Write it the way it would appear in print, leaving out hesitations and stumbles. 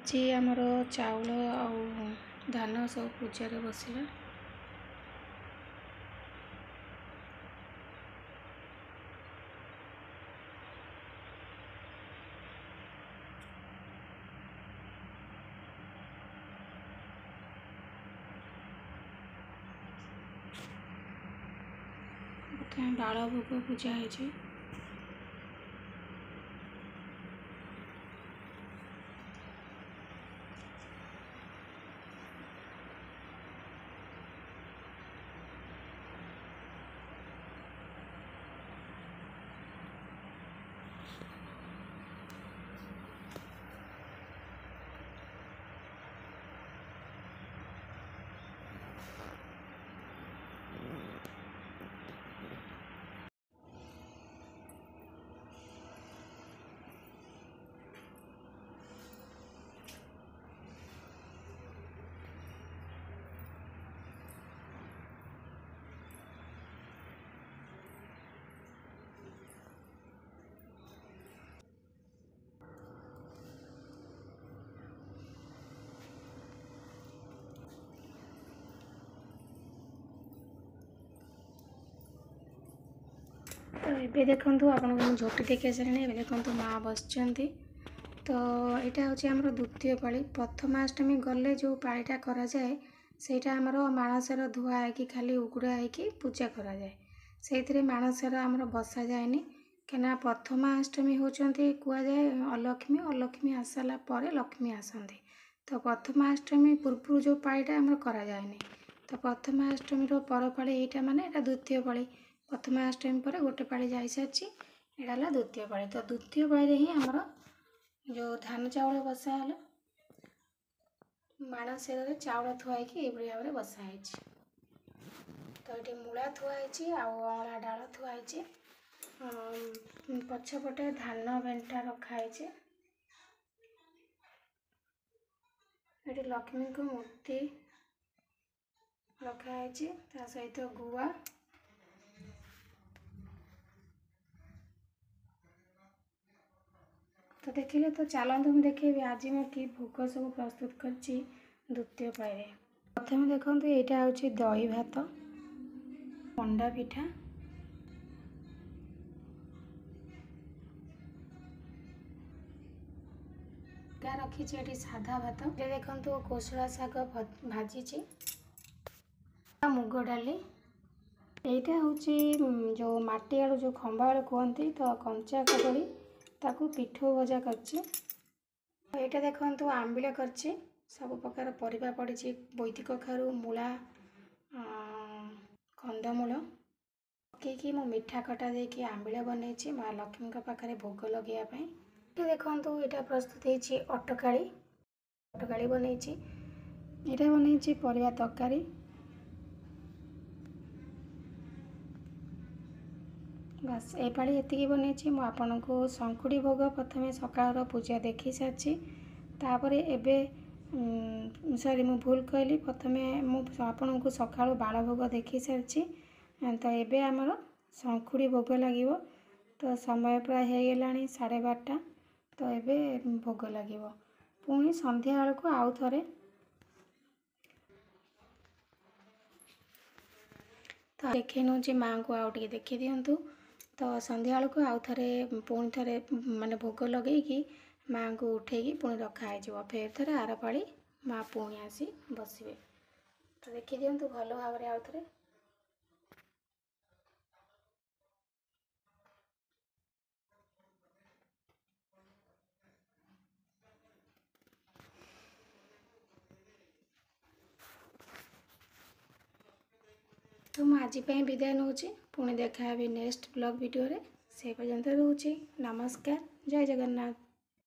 जी आमर चाउल आउ धान सब पूजा बसला डाल भोग पूजा है। तो ये देखूँ आपको झोटी देखी सारे ए देखूँ माँ बस तो यहाँ हूँ आम द्वितीय पाली प्रथमाष्टमी गले जो पालीटा कराए सेटा आमर माणसर धुआ है खाली उगुड़ा है पूजा कराए से माणसर आमर बसा जाए कहीं प्रथमाष्टमी होती कहुए अलक्ष्मी अलक्ष्मी आसाला पर लक्ष्मी आसती तो प्रथमाष्टमी पूर्व जो पालीटा आमर कराए तो प्रथमाष्टमी पर पाली यहाँ माने यहाँ द्वितीय पाली प्रथमाष्टमी पर गोटे पाली जा सारी यहाँ द्वितीय पाली तो द्वितीय पाली ही आमर जो धान चाउल बसा है माणसेर चाउल थुआई ये भाव में बसाई तो ये मूला थुआई आला डाल थुआई पछपटे धान बेंटा रखाई ये लक्ष्मी को मूर्ति रखाई सहित गुआ तो देखिले तो चलतु मुझे देखेबी आज मैं कि भोग सब प्रस्तुत करछि द्वितीय पाई प्रथम देखो यहाँ हूँ दही भात मंडा पिठा रखी साधा भात देखो कोसला शाग भाजी मुग डाली यहाँ हूँ जो माटी आलू जो खंबा आलू कहते तो कंचा कदली ताकू पिठो भजा करछि यहाँ देखो आंबिल करछि सब प्रकार परिबा पड़ी बोइती कखारू मूला कंदमूल पकईकि मु मीठा खटा देकी आंबिल बनई माँ लक्ष्मी पाखे भोग लगेवाई देखो यहाँ प्रस्तुत होती अटकाली बनई यहाँ बनई परिबा तरकारी बस ए पाली ये बनई मुझे को शंकुड़ी भोग प्रथम सकाळ पूजा देखी सारी तापर एबे सॉरी मु भूल कहली प्रथम मुझे को सकाळ बाल भोग देखी सारी तो एबे आमर शंकुड़ी भोग लगे तो समय प्राय हो गलानी 12:30 तो एबे भोग लगे पुणी संध्या बेल को आउ थे तो देखे नौ माँ को आउ देखी दिंतु तो संध्या बेल को आउ थे पुणी थे माने भोग लगे माँ को उठेकी पुणी रखाई फेर थे आर पाली माँ पुणी आसी बसवे तो देखी दिंतु भल भाव आउ थे तो मुझे आज विदाय नौ पुणी देखा नेक्स्ट ब्लॉग वीडियो रे से पर्यंत रोचे नमस्कार जय जगन्नाथ।